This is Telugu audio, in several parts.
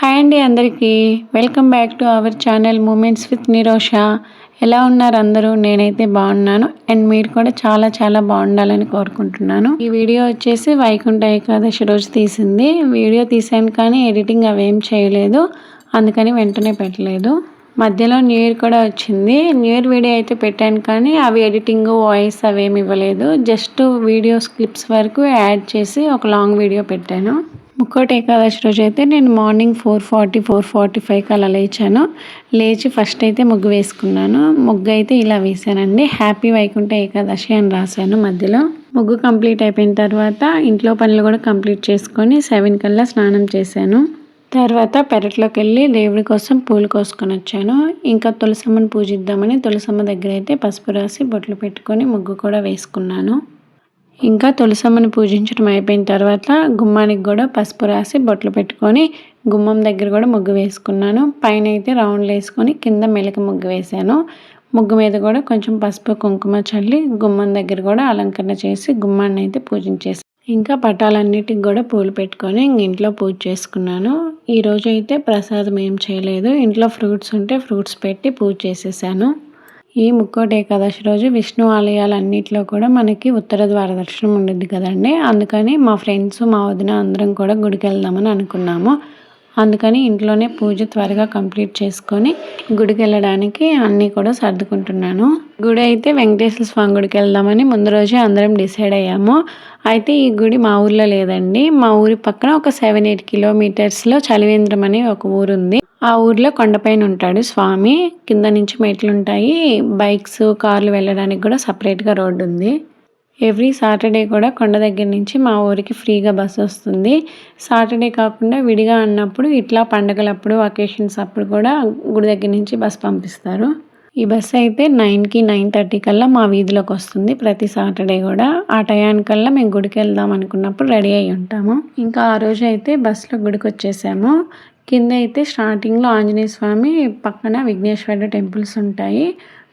హాయ్ అండి అందరికీ welcome back to our channel moments with Nirosha. ఎలా ఉన్నారు అందరూ? నేనైతే బాగున్నాను అండ్ మీరు కూడా చాలా బాగుండాలని కోరుకుంటున్నాను. ఈ వీడియో వచ్చేసి వైకుంఠ ఏకాదశి రోజు తీసింది. వీడియో తీసాను కానీ ఎడిటింగ్ అవేం చేయలేదు, అందుకని వెంటనే పెట్టలేదు. మధ్యలో న్యూ ఇయర్ కూడా వచ్చింది. న్యూ ఇయర్ వీడియో అయితే పెట్టాను కానీ అవి ఎడిటింగ్ వాయిస్ అవేమి ఇవ్వలేదు. జస్ట్ వీడియో క్లిప్స్ వరకు యాడ్ చేసి ఒక లాంగ్ వీడియో పెట్టాను. ముక్కోటి ఏకాదశి రోజు అయితే నేను మార్నింగ్ 4:45కి అలా లేచి ఫస్ట్ అయితే ముగ్గు వేసుకున్నాను. ముగ్గు అయితే ఇలా వేసానండి. హ్యాపీ వైకుంఠ ఏకాదశి అని రాశాను మధ్యలో. ముగ్గు కంప్లీట్ అయిపోయిన తర్వాత ఇంట్లో పనులు కూడా కంప్లీట్ చేసుకొని 7 కల్లా స్నానం చేశాను. తర్వాత పెరట్లోకి వెళ్ళి దేవుడి కోసం పూలు కోసుకొని వచ్చాను. ఇంకా తులసమ్మని పూజిద్దామని తులసమ్మ దగ్గర అయితే పసుపు రాసి బొట్లు పెట్టుకొని ముగ్గు కూడా వేసుకున్నాను. ఇంకా తులసమ్మని పూజించడం అయిపోయిన తర్వాత గుమ్మానికి కూడా పసుపు రాసి బొట్లు పెట్టుకొని గుమ్మం దగ్గర కూడా ముగ్గు వేసుకున్నాను. పైన అయితే రౌండ్లు వేసుకొని కింద మెలక ముగ్గు వేశాను. ముగ్గు మీద కూడా కొంచెం పసుపు కుంకుమ చల్లి గుమ్మం దగ్గర కూడా అలంకరణ చేసి గుమ్మాన్ని అయితే పూజించేసాను. ఇంకా పటాలన్నిటికి కూడా పూలు పెట్టుకొని ఇంట్లో పూజ చేసుకున్నాను. ఈరోజు అయితే ప్రసాదం ఏం చేయలేదు. ఇంట్లో ఫ్రూట్స్ ఉంటే ఫ్రూట్స్ పెట్టి పూజ చేసేసాను. ఈ ముక్కోటి ఏకాదశి రోజు విష్ణు ఆలయాలన్నింటిలో కూడా మనకి ఉత్తర ద్వార దర్శనం ఉండిద్ది కదండి. అందుకని మా ఫ్రెండ్స్ మా వదిన అందరం కూడా గుడికి వెళ్దామని అనుకున్నాము. అందుకని ఇంట్లోనే పూజ త్వరగా కంప్లీట్ చేసుకొని గుడికి వెళ్ళడానికి అన్నీ కూడా సర్దుకుంటున్నాను. గుడి అయితే వెంకటేశ్వర స్వామి గుడికి వెళ్దామని ముందు రోజే అందరం డిసైడ్ అయ్యాము. అయితే ఈ గుడి మా ఊర్లో లేదండి. మా ఊరి పక్కన ఒక 7-8 కిలోమీటర్స్లో చలివేంద్రం అనే ఒక ఊరు ఉంది. ఆ ఊర్లో కొండపైన ఉంటాడు స్వామి. కింద నుంచి మెట్లు ఉంటాయి. బైక్స్ కార్లు వెళ్ళడానికి కూడా సపరేట్గా రోడ్డు ఉంది. ఎవ్రీ సాటర్డే కూడా కొండ దగ్గర నుంచి మా ఊరికి ఫ్రీగా బస్సు వస్తుంది. సాటర్డే కాకుండా విడిగా అన్నప్పుడు ఇట్లా పండగలప్పుడు అకేషన్స్ అప్పుడు కూడా గుడి దగ్గర నుంచి బస్సు పంపిస్తారు. ఈ బస్సు అయితే 9కి 9:30 కల్లా మా వీధిలోకి వస్తుంది ప్రతి సాటర్డే కూడా. ఆ టయానికల్లా మేము గుడికి వెళ్దాం అనుకున్నప్పుడు రెడీ అయి ఉంటాము. ఇంకా ఆ రోజు అయితే బస్సులో గుడికి వచ్చేసాము. కింద అయితే స్టార్టింగ్లో ఆంజనేయ స్వామి పక్కన విఘ్నేశ్వరుడు టెంపుల్స్ ఉంటాయి.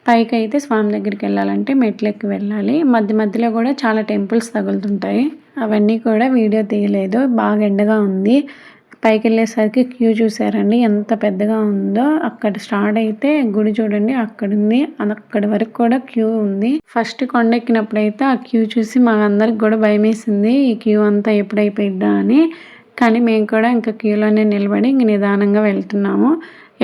పైకి అయితే స్వామి దగ్గరికి వెళ్ళాలంటే మెట్లెక్కి వెళ్ళాలి. మధ్యలో కూడా చాలా టెంపుల్స్ తగులుతుంటాయి. అవన్నీ కూడా వీడియో తీయలేదు, బాగా ఎండగా ఉంది. పైకి వెళ్ళేసరికి క్యూ చూసారండి ఎంత పెద్దగా ఉందో. అక్కడ స్టార్ట్ అయితే గుడి చూడండి అక్కడ ఉంది, అక్కడి వరకు కూడా క్యూ ఉంది. ఫస్ట్ కొండ ఎక్కినప్పుడు అయితే ఆ క్యూ చూసి మా అందరికి కూడా భయం వేసింది, ఈ క్యూ అంతా ఎప్పుడైపోయిద్దా అని. కానీ మేము కూడా ఇంకా క్యూలోనే నిలబడి ఇంక నిదానంగా వెళ్తున్నాము.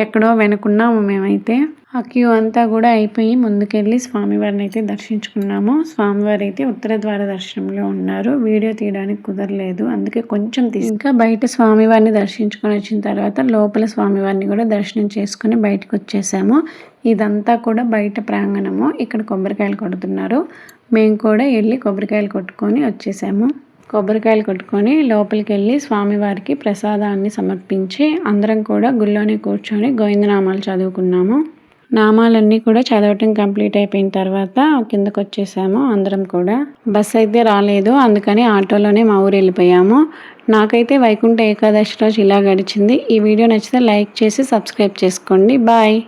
ఎక్కడో వెనుకున్నాము మేమైతే. ఆ క్యూ అంతా కూడా అయిపోయి ముందుకెళ్ళి స్వామివారిని అయితే దర్శించుకున్నాము. స్వామివారి అయితే ఉత్తర ద్వార దర్శనంలో ఉన్నారు. వీడియో తీయడానికి కుదరలేదు, అందుకే కొంచెం ఇంకా బయట స్వామివారిని దర్శించుకొని వచ్చిన తర్వాత లోపల స్వామివారిని కూడా దర్శనం చేసుకుని బయటకు వచ్చేసాము. ఇదంతా కూడా బయట ప్రాంగణము. ఇక్కడ కొబ్బరికాయలు కొడుతున్నారు. మేము కూడా వెళ్ళి కొబ్బరికాయలు కొట్టుకొని వచ్చేసాము. కొబ్బరికాయలు కొట్టుకొని లోపలికి వెళ్ళి స్వామివారికి ప్రసాదాన్ని సమర్పించి అందరం కూడా గుళ్ళోనే కూర్చొని గోవిందనామాలు చదువుకున్నాము. నామాలన్నీ కూడా చదవటం కంప్లీట్ అయిపోయిన తర్వాత కిందకు వచ్చేసాము అందరం కూడా. బస్ అయితే రాలేదు, అందుకని ఆటోలోనే మా ఊరు వెళ్ళిపోయాము. నాకైతే వైకుంఠ ఏకాదశి రోజు ఇలా గడిచింది. ఈ వీడియో నచ్చితే లైక్ చేసి సబ్స్క్రైబ్ చేసుకోండి. బాయ్.